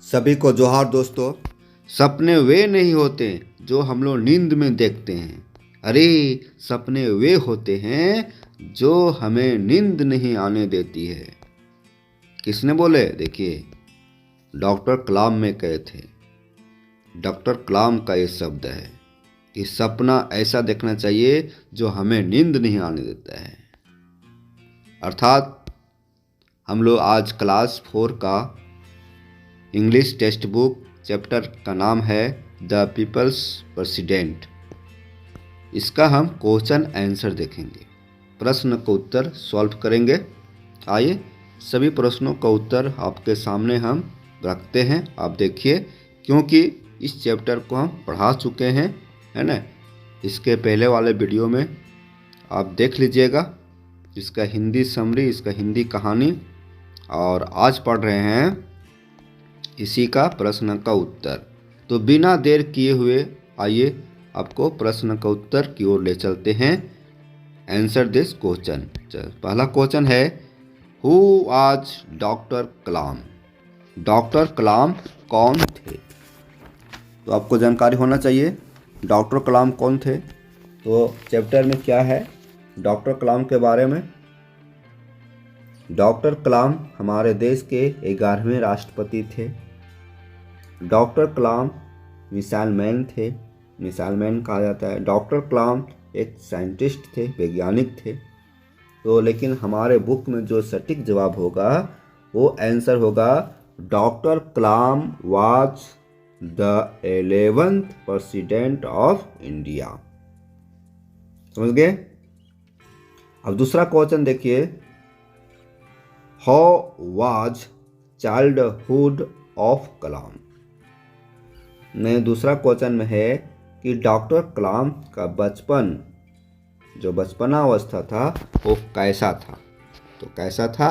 सभी को जोहार दोस्तों। सपने वे नहीं होते जो हम लोग नींद में देखते हैं। अरे सपने वे होते हैं जो हमें नींद नहीं आने देती है। किसने बोले? देखिए, डॉक्टर कलाम में कहे थे। डॉक्टर कलाम का ये शब्द है कि सपना ऐसा देखना चाहिए जो हमें नींद नहीं आने देता है। अर्थात हम लोग आज क्लास 4 का इंग्लिश टेक्स्ट बुक चैप्टर का नाम है द पीपल्स प्रेसिडेंट। इसका हम क्वेश्चन आंसर देखेंगे, प्रश्न का उत्तर सॉल्व करेंगे। आइए सभी प्रश्नों का उत्तर आपके सामने हम रखते हैं। आप देखिए, क्योंकि इस चैप्टर को हम पढ़ा चुके हैं, है ना। इसके पहले वाले वीडियो में आप देख लीजिएगा इसका हिंदी समरी, इसका हिंदी कहानी, और आज पढ़ रहे हैं इसी का प्रश्न का उत्तर। तो बिना देर किए हुए आइए आपको प्रश्न का उत्तर की ओर ले चलते हैं। Answer this question. पहला क्वेश्चन है, who was doctor Kalam? Doctor Kalam कौन थे? तो आपको जानकारी होना चाहिए डॉक्टर कलाम कौन थे। तो चैप्टर में क्या है डॉक्टर कलाम के बारे में। डॉक्टर कलाम हमारे देश के 11वें राष्ट्रपति थे। डॉक्टर कलाम मिसाइल मैन थे, मिसाइल मैन कहा जाता है। डॉक्टर कलाम एक साइंटिस्ट थे, वैज्ञानिक थे। तो लेकिन हमारे बुक में जो सटीक जवाब होगा वो आंसर होगा doctor Kalam was the 11th president of India. समझ गए? अब दूसरा क्वेश्चन देखिए, हाउ वाज चाइल्डहुड ऑफ कलाम? में दूसरा क्वेश्चन में है कि डॉक्टर कलाम का बचपन, जो बचपना अवस्था था वो कैसा था। तो कैसा था?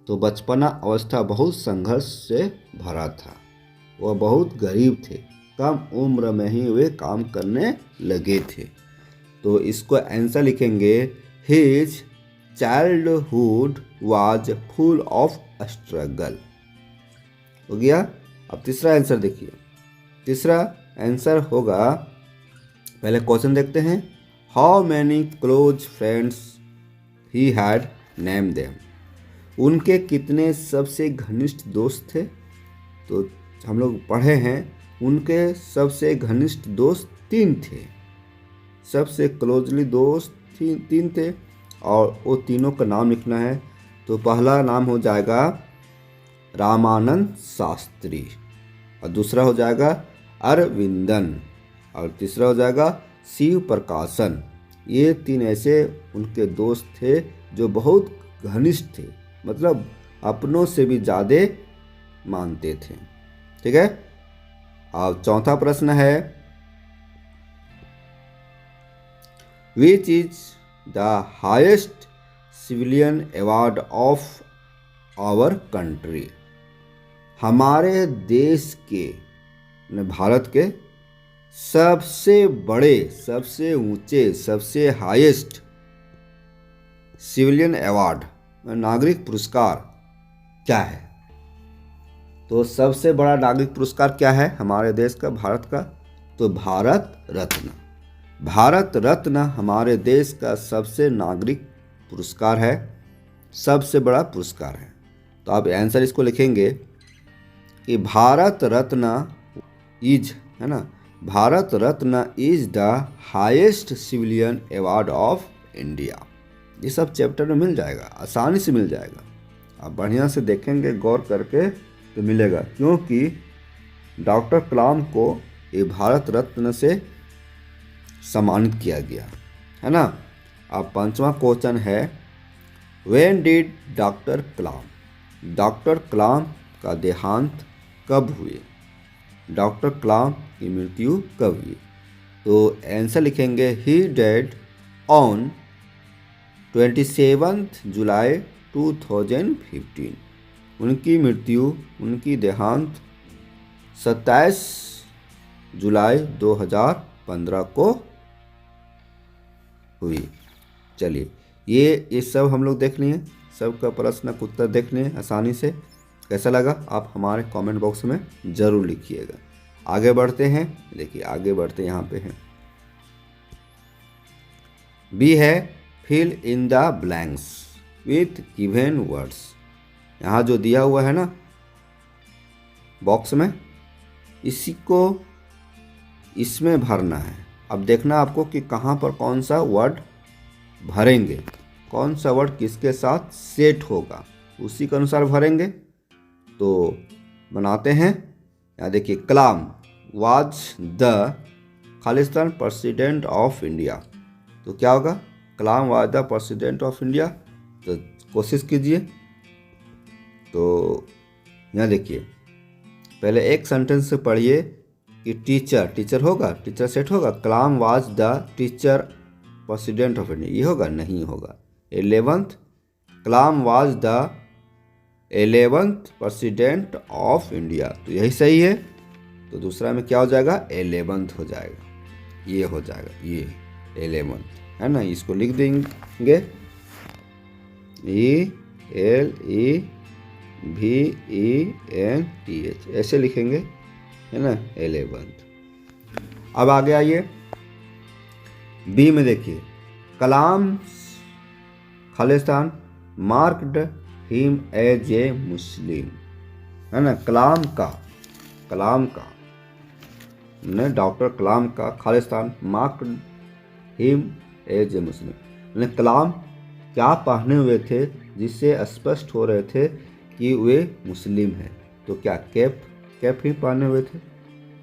तो बचपना अवस्था बहुत संघर्ष से भरा था। वह बहुत गरीब थे, कम उम्र में ही वे काम करने लगे थे। तो इसको आंसर लिखेंगे, his childhood was full of struggle. हो गया। अब तीसरा आंसर देखिए। तीसरा आंसर होगा, पहले क्वेश्चन देखते हैं, how many close friends he had, name them. उनके कितने सबसे घनिष्ठ दोस्त थे? तो हम लोग पढ़े हैं उनके सबसे घनिष्ठ दोस्त 3 थे। सबसे क्लोजली दोस्त 3 थे और वो तीनों का नाम लिखना है। तो पहला नाम हो जाएगा रामानंद शास्त्री, और दूसरा हो जाएगा अरविंदन, और तीसरा हो जाएगा शिव प्रकाशन। ये 3 ऐसे उनके दोस्त थे जो बहुत घनिष्ठ थे, मतलब अपनों से भी ज़्यादा मानते थे। ठीक है। अब चौथा प्रश्न है, which is the highest civilian award of our country? हमारे देश के, भारत के सबसे बड़े, सबसे ऊंचे, सबसे हाईएस्ट सिविलियन अवार्ड, नागरिक पुरस्कार क्या है? तो सबसे बड़ा नागरिक पुरस्कार क्या है हमारे देश का, भारत का? तो भारत रत्न। भारत रत्न हमारे देश का सबसे नागरिक पुरस्कार है, सबसे बड़ा पुरस्कार है। तो आप आंसर इसको लिखेंगे कि भारत रत्न इज, है ना, Bharat Ratna is the highest civilian award of India. ये सब चैप्टर में मिल जाएगा, आसानी से मिल जाएगा। आप बढ़िया से देखेंगे, गौर करके तो मिलेगा, क्योंकि डॉक्टर कलाम को ये भारत रत्न से सम्मानित किया गया, है ना। अब 5वां क्वेश्चन है, when did doctor Kalam, doctor Kalam का देहांत कब हुए? डॉक्टर कलाम की मृत्यु कब हुई? तो आंसर लिखेंगे, ही डेड ऑन 27 जुलाई 2015। उनकी मृत्यु, उनकी देहांत 27 जुलाई 2015 को हुई। चलिए ये सब हम लोग देख लिए, सबका प्रश्न का उत्तर देख लिए आसानी से। कैसा लगा आप हमारे कमेंट बॉक्स में ज़रूर लिखिएगा। आगे बढ़ते हैं, देखिए आगे बढ़ते यहाँ पे हैं। बी है fill in the blanks with given words. यहाँ जो दिया हुआ है ना बॉक्स में, इसी को इसमें भरना है। अब देखना आपको कि कहाँ पर कौन सा वर्ड भरेंगे, कौन सा वर्ड किसके साथ सेट होगा, उसी के अनुसार भरेंगे। तो बनाते हैं। यहाँ देखिए, कलाम वाज द खालिस्तान प्रेसिडेंट ऑफ इंडिया। तो क्या होगा, Kalam was the president of India. तो कोशिश कीजिए। तो यहाँ देखिए, पहले एक सेंटेंस से पढ़िए कि टीचर होगा, टीचर सेट होगा। Kalam was the teacher president of India, ये होगा नहीं होगा। 11th, Kalam was the 11th president of India, तो यही सही है। तो दूसरा में क्या हो जाएगा, 11th हो जाएगा, ये हो जाएगा, ये 11th है ना। इसको लिख देंगे ELEVENTH, ऐसे लिखेंगे है ना, 11th। अब आगे आइए, बी में देखिए, कलाम खालिस्तान marked him as a Muslim, है ना। कलाम का ने डॉक्टर कलाम का खालिस्तान marked him as a Muslim, Kalam क्या पहने हुए थे जिससे स्पष्ट हो रहे थे कि वे मुस्लिम हैं। तो क्या कैप ही पहने हुए थे,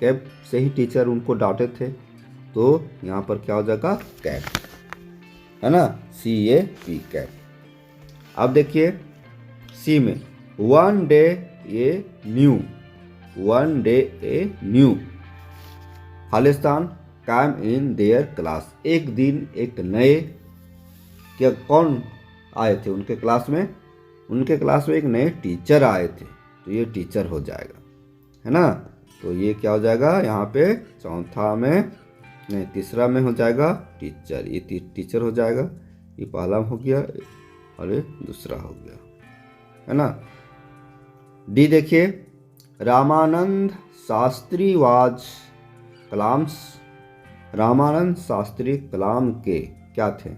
कैप से ही टीचर उनको डांटे थे। तो यहाँ पर क्या हो जाएगा, कैप, है ना, CAP कैप। अब देखिए सी में, one day a new Khalistan काम इन देयर क्लास। एक दिन एक नए, क्या कौन आए थे उनके क्लास में, उनके क्लास में एक नए टीचर आए थे। तो ये टीचर हो जाएगा, है ना। तो ये क्या हो जाएगा, यहाँ पे चौथा में नहीं तीसरा में हो जाएगा टीचर, ये टीचर हो जाएगा। ये पहला हो गया और ये दूसरा हो गया, है ना। डी देखिए, रामानंद शास्त्री वाज कलाम्स, रामानंद शास्त्री कलाम के क्या थे,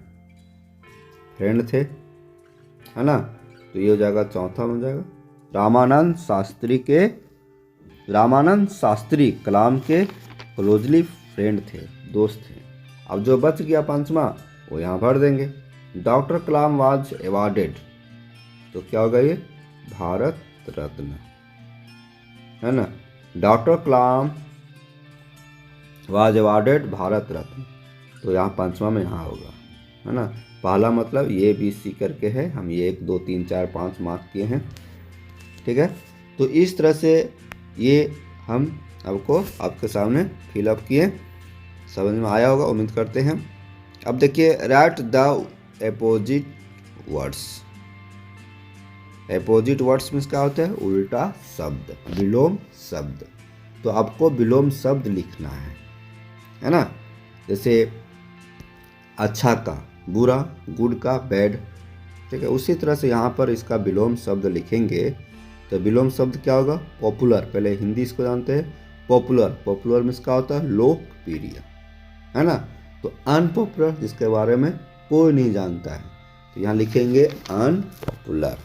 फ्रेंड थे, है ना। तो ये हो जाएगा, चौथा हो जाएगा। रामानंद शास्त्री कलाम के क्लोजली फ्रेंड थे, दोस्त थे। अब जो बच गया पांचवा, वो यहाँ भर देंगे। डॉक्टर कलाम वाज अवार्डेड, तो क्या होगा, ये भारत रत्न, है ना। Doctor Kalam was awarded Bharat Ratna, तो यहाँ पांचवा में यहाँ होगा, है ना। पहला मतलब ये BC करके है, हम ये 1 2 3 4 5 मार्क किए हैं, ठीक है। तो इस तरह से ये हम आपको आपके सामने फिलअप किए, समझ में आया होगा, उम्मीद करते हैं। अब देखिए, right the opposite words. Opposite words में क्या होता है, उल्टा शब्द, विलोम शब्द। तो आपको विलोम शब्द लिखना है ना। जैसे अच्छा का बुरा, गुड का बैड, ठीक है। उसी तरह से यहाँ पर इसका विलोम शब्द लिखेंगे। तो विलोम शब्द क्या होगा, पॉपुलर। पहले हिंदी इसको जानते हैं, पॉपुलर में इसका होता है लोकप्रिय, है ना। तो अनपॉपुलर, जिसके बारे में कोई नहीं जानता है, तो यहाँ लिखेंगे अनपॉपुलर,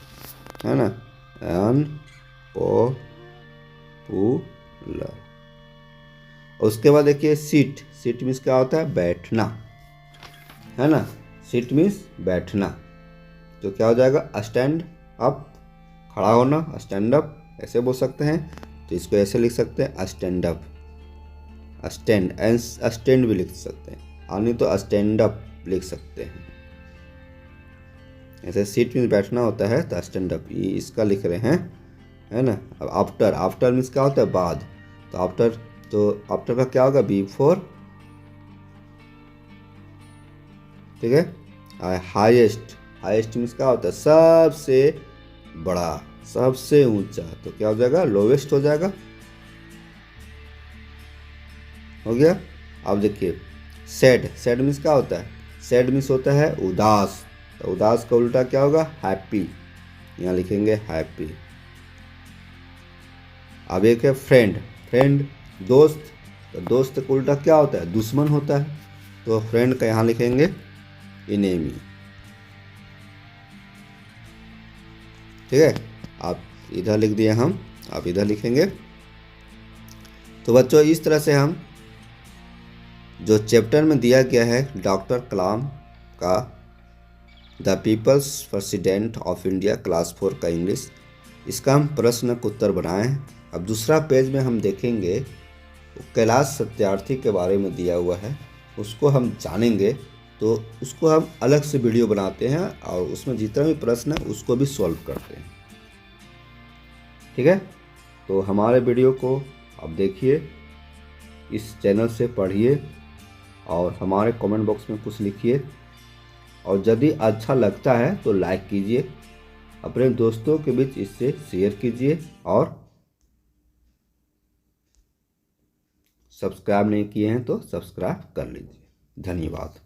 है ना, अनपॉपुलर। उसके बाद देखिए, सीट मीन्स क्या होता है, बैठना, है ना। सीट मीन्स बैठना। तो क्या हो जाएगा, स्टैंड अप, खड़ा होना, स्टैंड अप ऐसे बोल सकते हैं। तो इसको ऐसे लिख सकते हैं, स्टैंड अप, स्टैंड भी लिख सकते हैं, और नहीं तो स्टैंड अप लिख सकते हैं। ऐसे सीट मीन्स बैठना होता है, तो स्टैंड अप ये इसका लिख रहे हैं, है ना। अब आफ्टर मीन्स क्या होता है, बाद। तो आफ्टर का क्या होगा, बिफोर, ठीक है। हाईएस्ट मीन्स क्या होता है, सबसे बड़ा, सबसे ऊंचा। तो क्या हो जाएगा, लोवेस्ट हो जाएगा, हो गया। अब देखिए, सैड मीन्स क्या होता है, सैड मीन्स होता है उदास। तो उदास का उल्टा क्या होगा, हैप्पी, यहाँ लिखेंगे हैप्पी, अब एक है फ्रेंड, फ्रेंड दोस्त, तो दोस्त का उल्टा क्या होता है, दुश्मन होता है। तो फ्रेंड का यहाँ लिखेंगे इनेमी, ठीक है। आप इधर लिख दिए हम, आप इधर लिखेंगे। तो बच्चों इस तरह से हम जो चैप्टर में दिया गया है डॉक्टर कलाम का the people's president of India class 4 का इंग्लिश, इसका हम प्रश्न का उत्तर बनाए हैं। अब दूसरा पेज में हम देखेंगे कैलाश सत्यार्थी के बारे में दिया हुआ है, उसको हम जानेंगे। तो उसको हम अलग से वीडियो बनाते हैं और उसमें जितना भी प्रश्न है उसको भी सॉल्व करते हैं, ठीक है। तो हमारे वीडियो को आप देखिए, इस चैनल से पढ़िए और हमारे कमेंट बॉक्स में कुछ लिखिए, और यदि अच्छा लगता है तो लाइक कीजिए, अपने दोस्तों के बीच इससे शेयर कीजिए, और सब्सक्राइब नहीं किए हैं तो सब्सक्राइब कर लीजिए। धन्यवाद।